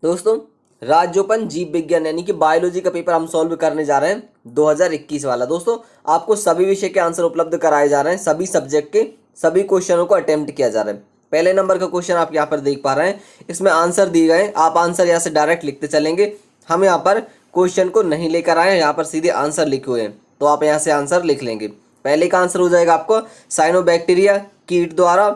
दोस्तों, राज्योपन जीव विज्ञान यानी कि बायोलॉजी का पेपर हम सॉल्व करने जा रहे हैं 2021 वाला। दोस्तों, आपको सभी विषय के आंसर उपलब्ध कराए जा रहे हैं, सभी सब्जेक्ट के सभी क्वेश्चनों को अटेम्प्ट किया जा रहा है। पहले नंबर का क्वेश्चन आप यहाँ पर देख पा रहे हैं, इसमें आंसर दिए गए, आप आंसर यहाँ से डायरेक्ट लिखते चलेंगे। हम यहाँ पर क्वेश्चन को नहीं लेकर आए हैं, यहाँ पर सीधे आंसर लिखे हुए हैं, तो आप यहाँ से आंसर लिख लेंगे। पहले का आंसर हो जाएगा आपको साइनोबैक्टीरिया, कीट द्वारा,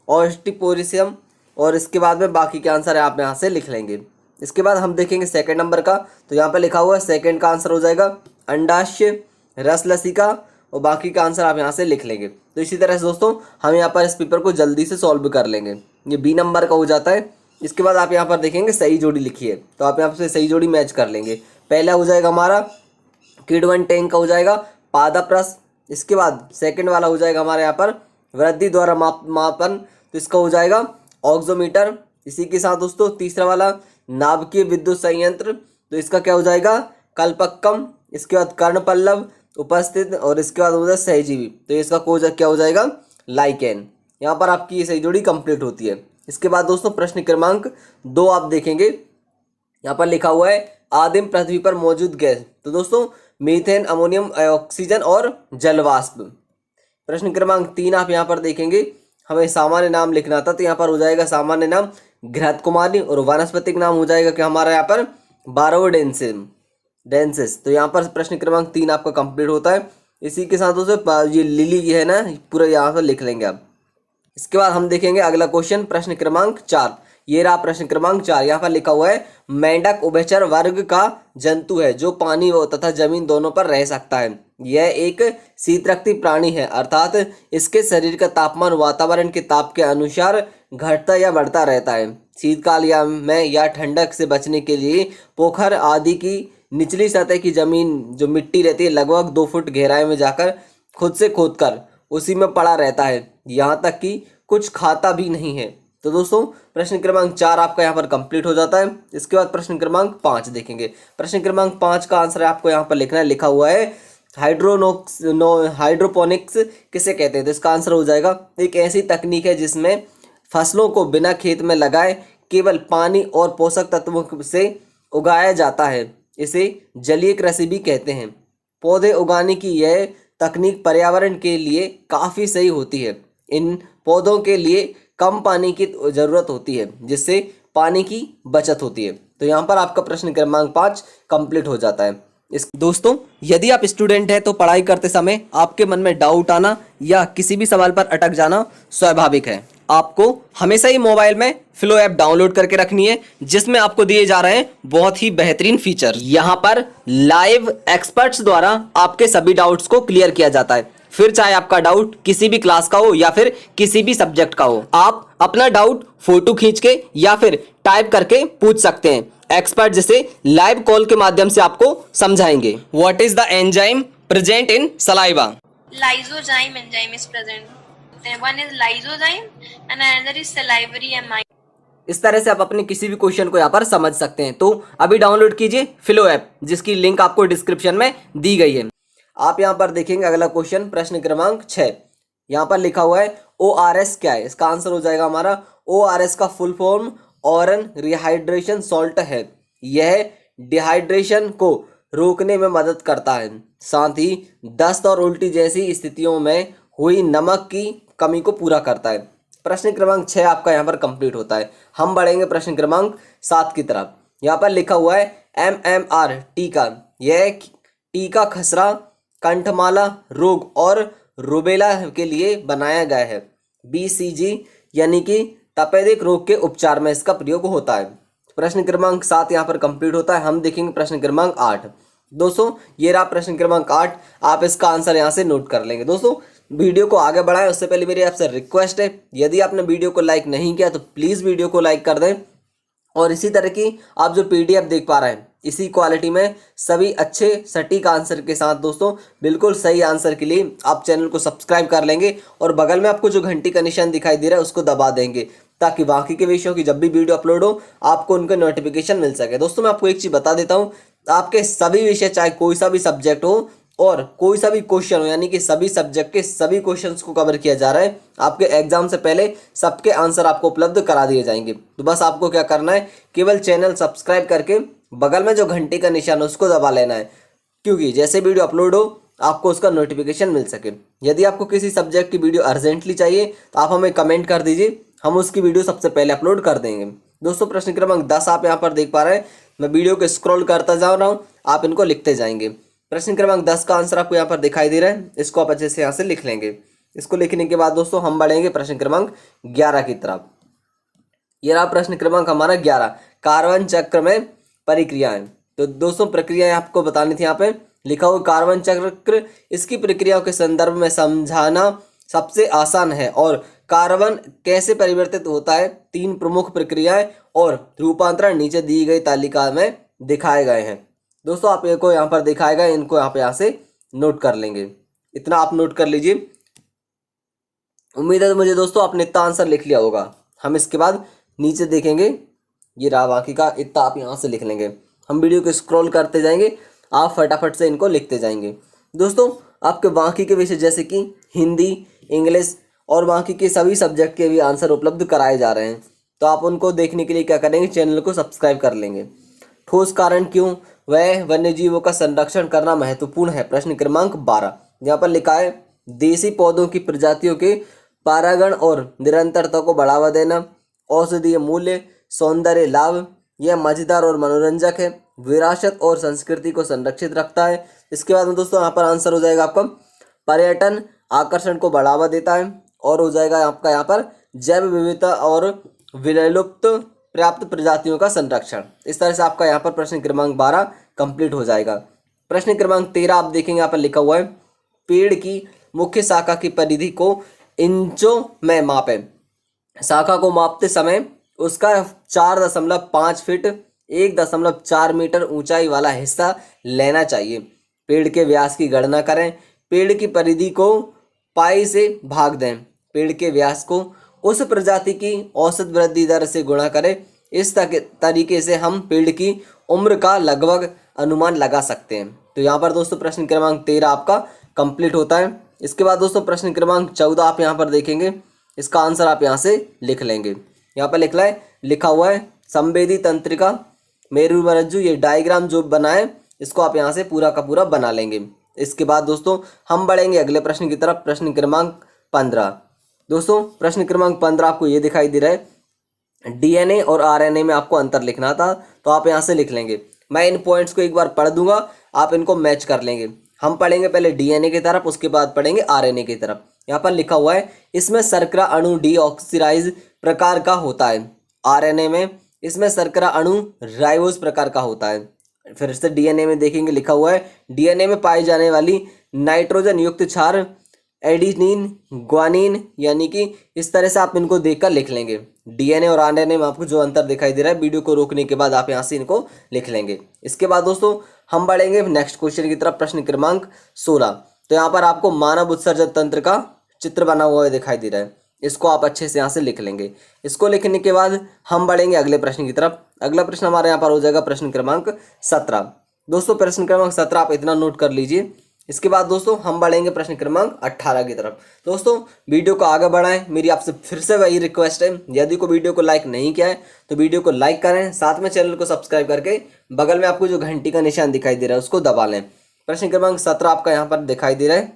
ऑस्टिपोरिसियम, और इसके बाद में बाकी के आंसर आप यहाँ से लिख लेंगे। इसके बाद हम देखेंगे सेकंड नंबर का, तो यहाँ पे लिखा हुआ है सेकंड का आंसर हो जाएगा अंडाशय, रस लसिका, और बाकी का आंसर आप यहाँ से लिख लेंगे। तो इसी तरह से दोस्तों हम यहाँ पर इस पेपर को जल्दी से सॉल्व कर लेंगे। ये बी नंबर का हो जाता है। इसके बाद आप यहाँ पर देखेंगे सही जोड़ी लिखी है, तो आप यहाँ से सही जोड़ी मैच कर लेंगे। पहला हो जाएगा हमारा किडवन टैंक का हो जाएगा पादप्रस। इसके बाद सेकंड वाला हो जाएगा हमारे यहाँ पर वृद्धि द्वारा मापन, तो इसका हो जाएगा ऑक्सोमीटर। इसी के साथ दोस्तों तीसरा वाला नाभिकीय विद्युत संयंत्र, तो इसका क्या हो जाएगा कल्पक्कम। इसके बाद कर्णपल्लव उपस्थित, और इसके बाद हो जाएगा सहजीवी, तो इसका क्या हो जाएगा लाइकेन। यहाँ पर आपकी ये सही जोड़ी कंप्लीट होती है। इसके बाद दोस्तों प्रश्न क्रमांक 2 आप देखेंगे, यहाँ पर लिखा हुआ है आदिम पृथ्वी पर मौजूद गैस, तो दोस्तों मीथेन, अमोनियम, ऑक्सीजन और जलवाष्प। प्रश्न क्रमांक 3 आप यहाँ पर देखेंगे, हमें सामान्य नाम लिखना था, तो यहाँ पर हो जाएगा सामान्य नाम घृत कुमारी, और वानस्पतिक नाम हो जाएगा कि हमारा यहाँ पर बारोडेंसिस। तो यहाँ पर प्रश्न क्रमांक 3 आपका कंप्लीट होता है। इसी के साथ दोस्तों ये लिली है ना, पूरा यहाँ पर लिख लेंगे आप। इसके बाद हम देखेंगे अगला क्वेश्चन, प्रश्न क्रमांक 4। ये रहा प्रश्न क्रमांक 4। यहाँ पर लिखा हुआ है मेंढक उभयचर वर्ग का जंतु है जो पानी तथा जमीन दोनों पर रह सकता है। यह एक शीतरक्ती प्राणी है, अर्थात इसके शरीर का तापमान वातावरण के ताप के अनुसार घटता या बढ़ता रहता है। शीतकाल या ठंडक से बचने के लिए पोखर आदि की निचली सतह की जमीन जो मिट्टी रहती है लगभग 2 फुट गहराई में जाकर खुद से खोदकर उसी में पड़ा रहता है, यहाँ तक कि कुछ खाता भी नहीं है। तो दोस्तों प्रश्न क्रमांक 4 आपका यहाँ पर कंप्लीट हो जाता है। इसके बाद प्रश्न क्रमांक 5 देखेंगे। प्रश्न क्रमांक 5 का आंसर आपको यहाँ पर लिखना है, लिखा हुआ है हाइड्रोपोनिक्स किसे कहते हैं, तो इसका आंसर हो जाएगा एक ऐसी तकनीक है जिसमें फसलों को बिना खेत में लगाए केवल पानी और पोषक तत्वों से उगाया जाता है। इसे जलीय कृषि भी कहते हैं। पौधे उगाने की यह तकनीक पर्यावरण के लिए काफ़ी सही होती है। इन पौधों के लिए कम पानी की ज़रूरत होती है, जिससे पानी की बचत होती है। तो यहाँ पर आपका प्रश्न क्रमांक 5 कंप्लीट हो जाता है। दोस्तों, यदि आप स्टूडेंट हैं तो पढ़ाई करते समय आपके मन में डाउट आना या किसी भी सवाल पर अटक जाना स्वाभाविक है। आपको हमेशा ही मोबाइल में फ्लो ऐप डाउनलोड करके रखनी है, जिसमें आपको दिए जा रहे हैं बहुत ही बेहतरीन फीचर। यहाँ पर लाइव एक्सपर्ट्स द्वारा आपके सभी डाउट्स को क्लियर किया जाता है, फिर चाहे आपका डाउट किसी भी क्लास का हो या फिर किसी भी सब्जेक्ट का हो। आप अपना डाउट फोटो खींच के या फिर टाइप करके पूछ सकते हैं। एक्सपर्ट जिसे लाइव कॉल के माध्यम से आपको समझाएंगे। What is the enzyme present in saliva? Lysozyme enzyme is present. One is lysozyme and another is salivary amine. इस तरह से आप अपने किसी भी क्वेश्चन को यहाँ पर समझ सकते हैं। तो अभी डाउनलोड कीजिए फ्लो ऐप, जिसकी लिंक आपको डिस्क्रिप्शन में दी गई है। आप यहाँ पर देखेंगे अगला क्वेश्चन, प्रश्न क्रमांक 6। यहाँ पर लिखा हुआ है ORS क्या है, इसका आंसर हो जाएगा हमारा ORS का full form Auñón rehydration salt है। यह डिहाइड्रेशन को रोकने में मदद करता है, साथ ही दस्त और उल्टी जैसी स्थितियों में हुई नमक की कमी को पूरा करता है। प्रश्न क्रमांक 6 आपका यहाँ पर कंप्लीट होता है। हम बढ़ेंगे प्रश्न क्रमांक 7 की तरफ। यहाँ पर लिखा हुआ है MMR टीका। यह टीका खसरा, कंठमाला रोग और रुबेला के लिए बनाया गया है। BCG यानी कि तपेदिक रोग के उपचार में इसका प्रयोग होता है। प्रश्न क्रमांक 7 यहाँ पर कंप्लीट होता है। हम देखेंगे प्रश्न क्रमांक 8। दोस्तों ये रहा प्रश्न क्रमांक 8, आप इसका आंसर यहाँ से नोट कर लेंगे। दोस्तों वीडियो को आगे बढ़ाएं उससे पहले मेरी आपसे रिक्वेस्ट है, यदि आपने वीडियो को लाइक नहीं किया तो प्लीज़ वीडियो को लाइक कर दें, और इसी तरह की आप जो PDF देख पा रहे हैं इसी क्वालिटी में सभी अच्छे सटीक आंसर के साथ दोस्तों बिल्कुल सही आंसर के लिए आप चैनल को सब्सक्राइब कर लेंगे, और बगल में आपको जो घंटी का निशान दिखाई दे रहा है उसको दबा देंगे, ताकि बाकी के विषयों की जब भी वीडियो अपलोड हो आपको उनका नोटिफिकेशन मिल सके। दोस्तों मैं आपको एक चीज़ बता देता हूँ, आपके सभी विषय चाहे कोई सा भी सब्जेक्ट हो और कोई सा भी क्वेश्चन हो, यानी कि सभी सब्जेक्ट के सभी क्वेश्चंस को कवर किया जा रहा है। आपके एग्जाम से पहले सबके आंसर आपको उपलब्ध करा दिए जाएंगे। तो बस आपको क्या करना है, केवल चैनल सब्सक्राइब करके बगल में जो घंटी का निशान है उसको दबा लेना है, क्योंकि जैसे वीडियो अपलोड हो आपको उसका नोटिफिकेशन मिल सके। यदि आपको किसी सब्जेक्ट की वीडियो अर्जेंटली चाहिए तो आप हमें कमेंट कर दीजिए, हम उसकी वीडियो सबसे पहले अपलोड कर देंगे। दोस्तों प्रश्न क्रमांक 10 आप यहाँ पर देख पा रहे हैं, मैं वीडियो को स्क्रॉल करता जा रहा हूँ, आप इनको लिखते जाएंगे। प्रश्न क्रमांक 10 का आंसर आपको यहाँ पर दिखाई दे रहा है, इसको आप अच्छे से यहाँ से लिख लेंगे। इसको लिखने के बाद दोस्तों हम बढ़ेंगे प्रश्न क्रमांक 11 की तरफ। ये रहा प्रश्न क्रमांक हमारा 11, कार्बन चक्र में प्रक्रियाएं। तो दोस्तों प्रक्रियाएं आपको बतानी थी, यहाँ पे लिखा हुआ कार्बन चक्र, इसकी प्रक्रियाओं के संदर्भ में समझाना सबसे आसान है और कार्बन कैसे परिवर्तित होता है, 3 प्रमुख प्रक्रियाएं और रूपांतरण नीचे दी गई तालिका में दिखाए गए हैं। दोस्तों आप इनको यहाँ पर दिखाए गए, इनको यहाँ से नोट कर लेंगे, इतना आप नोट कर लीजिए। उम्मीद है मुझे दोस्तों आपने इतना आंसर लिख लिया होगा। हम इसके बाद नीचे देखेंगे, ये रहा बाकी का, इतना आप यहाँ से लिख लेंगे। हम वीडियो को स्क्रॉल करते जाएंगे, आप फटाफट से इनको लिखते जाएंगे। दोस्तों आपके बाकी के विषय जैसे कि हिंदी, इंग्लिश और बाकी के सभी सब्जेक्ट के भी आंसर उपलब्ध कराए जा रहे हैं। तो आप उनको देखने के लिए क्या करेंगे, चैनल को सब्सक्राइब कर लेंगे। ठोस कारण क्यों वह वन्य जीवों का संरक्षण करना महत्वपूर्ण है, प्रश्न क्रमांक 12। यहाँ पर लिखा है देसी पौधों की प्रजातियों के परागण और निरंतरता को बढ़ावा देना, औषधीय मूल्य, सौंदर्य लाभ, यह मजेदार और मनोरंजक है, विरासत और संस्कृति को संरक्षित रखता है। इसके बाद में दोस्तों यहाँ पर आंसर हो जाएगा आपका पर्यटन आकर्षण को बढ़ावा देता है, और हो जाएगा आपका यहाँ पर जैव विविधता और विलुप्त प्राप्त प्रजातियों का संरक्षण। इस तरह से आपका यहाँ पर प्रश्न क्रमांक 12 कंप्लीट हो जाएगा। प्रश्न क्रमांक 13 आप देखेंगे, यहाँ पर लिखा हुआ है पेड़ की मुख्य शाखा की परिधि को इंचों में मापें। शाखा को मापते समय उसका 4.5 फीट 1.4 मीटर ऊंचाई वाला हिस्सा लेना चाहिए। पेड़ के व्यास की गणना करें। पेड़ की परिधि को पाई से भाग दें। पेड़ के व्यास को उस प्रजाति की औसत वृद्धि दर से गुणा करें। इस तरीके से हम पेड़ की उम्र का लगभग अनुमान लगा सकते हैं। तो यहाँ पर दोस्तों प्रश्न क्रमांक 13 आपका कंप्लीट होता है। इसके बाद दोस्तों प्रश्न क्रमांक 14 आप यहाँ पर देखेंगे, इसका आंसर आप यहाँ से लिख लेंगे। यहाँ पर लिखा हुआ है संवेदी तंत्रिका मेरुरज्जु, ये डायग्राम जो बना है इसको आप यहाँ से पूरा का पूरा बना लेंगे। इसके बाद दोस्तों हम बढ़ेंगे अगले प्रश्न की तरफ, प्रश्न क्रमांक 15। दोस्तों प्रश्न क्रमांक 15 आपको ये दिखाई दे रहा है डीएनए और आरएनए में आपको अंतर लिखना था, तो आप यहाँ से लिख लेंगे। मैं इन पॉइंट्स को एक बार पढ़ दूंगा, आप इनको मैच कर लेंगे। हम पढ़ेंगे पहले डीएनए की तरफ, उसके बाद पढ़ेंगे आरएनए की तरफ। यहाँ पर लिखा हुआ है इसमें शर्करा अणु डीऑक्सीराइज प्रकार का होता है, आरएनए में इसमें शर्करा अणु राइबोज प्रकार का होता है। फिर से डीएनए में देखेंगे, लिखा हुआ है डीएनए में पाई जाने वाली नाइट्रोजन युक्त क्षार एडिनिन ग्वानिन, यानी कि इस तरह से आप इनको देखकर लिख लेंगे। डीएनए और आरएनए में आपको जो अंतर दिखाई दे रहा है, वीडियो को रोकने के बाद आप यहाँ से इनको लिख लेंगे। इसके बाद दोस्तों हम बढ़ेंगे नेक्स्ट क्वेश्चन की तरफ, प्रश्न क्रमांक 16। तो यहाँ पर आपको मानव उत्सर्जन तंत्र का चित्र बना हुआ दिखाई दे रहा है, इसको आप अच्छे से यहाँ से लिख लेंगे। इसको लिखने के बाद हम बढ़ेंगे अगले प्रश्न की तरफ। अगला प्रश्न हमारे यहाँ पर हो जाएगा प्रश्न क्रमांक 17। दोस्तों प्रश्न क्रमांक 17 आप इतना नोट कर लीजिए। इसके बाद दोस्तों हम बढ़ेंगे प्रश्न क्रमांक 18 की तरफ। दोस्तों वीडियो को आगे बढ़ाएं, मेरी आपसे फिर से वही रिक्वेस्ट है, यदि को वीडियो को लाइक नहीं किया है तो वीडियो को लाइक करें, साथ में चैनल को सब्सक्राइब करके बगल में आपको जो घंटी का निशान दिखाई दे रहा है उसको दबा लें। प्रश्न क्रमांक 17 आपका यहाँ पर दिखाई दे रहा है,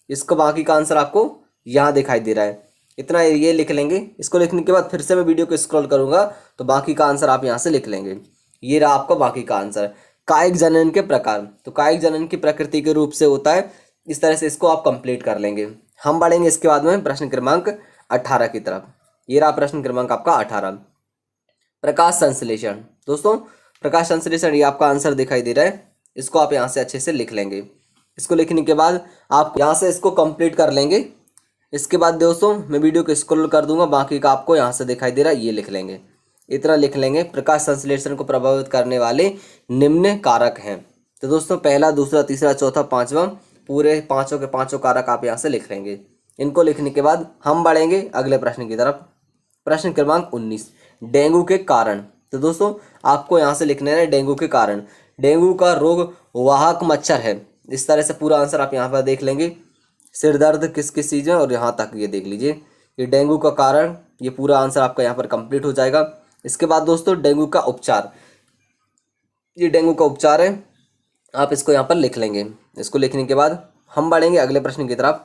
इसको बाकी का आंसर आपको यहाँ दिखाई दे रहा है, इतना ये लिख लेंगे। इसको लिखने के बाद फिर से मैं वीडियो को स्क्रॉल करूँगा तो बाकी का आंसर आप यहाँ से लिख लेंगे। ये रहा आपका बाकी का आंसर। कायिक जनन के प्रकार, तो कायिक जनन की प्रकृति के रूप से होता है, इस तरह से इसको आप कंप्लीट कर लेंगे। हम बढ़ेंगे इसके बाद में प्रश्न क्रमांक 18 की तरफ। ये रहा प्रश्न क्रमांक आपका 18, प्रकाश संश्लेषण। दोस्तों प्रकाश संश्लेषण, ये आपका आंसर दिखाई दे रहा है, इसको आप यहाँ से अच्छे से लिख लेंगे। इसको लिखने के बाद आप यहाँ से इसको कंप्लीट कर लेंगे। इसके बाद दोस्तों मैं वीडियो को स्क्रॉल कर दूंगा, बाकी का आपको यहाँ से दिखाई दे रहा है, ये लिख लेंगे, इतना लिख लेंगे। प्रकाश संश्लेषण को प्रभावित करने वाले निम्न कारक हैं। तो दोस्तों पहला, दूसरा, तीसरा, चौथा, पांचवा, पूरे पांचों के पांचों कारक आप यहाँ से लिख लेंगे। इनको लिखने के बाद हम बढ़ेंगे अगले प्रश्न की तरफ, प्रश्न क्रमांक 19, डेंगू के कारण। तो दोस्तों आपको यहाँ से लिखना है डेंगू के कारण। डेंगू का रोग वाहक मच्छर है, इस तरह से पूरा आंसर आप यहाँ पर देख लेंगे। सिर दर्द किस किस चीज़ में, और यहाँ तक ये देख लीजिए, ये डेंगू का कारण, ये पूरा आंसर आपका यहाँ पर कंप्लीट हो जाएगा। इसके बाद दोस्तों डेंगू का उपचार, ये डेंगू का उपचार है, आप इसको यहाँ पर लिख लेंगे। इसको लिखने के बाद हम बढ़ेंगे अगले प्रश्न की तरफ।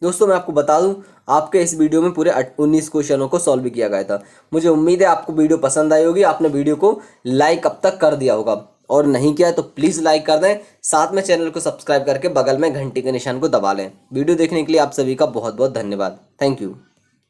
दोस्तों मैं आपको बता दूं, आपके इस वीडियो में पूरे 19 क्वेश्चनों को सॉल्व किया गया था। मुझे उम्मीद है आपको वीडियो पसंद आई होगी। आपने वीडियो को लाइक अब तक कर दिया होगा, और नहीं किया है तो प्लीज़ लाइक कर दें, साथ में चैनल को सब्सक्राइब करके बगल में घंटी के निशान को दबा लें। वीडियो देखने के लिए आप सभी का बहुत बहुत धन्यवाद। Thank you.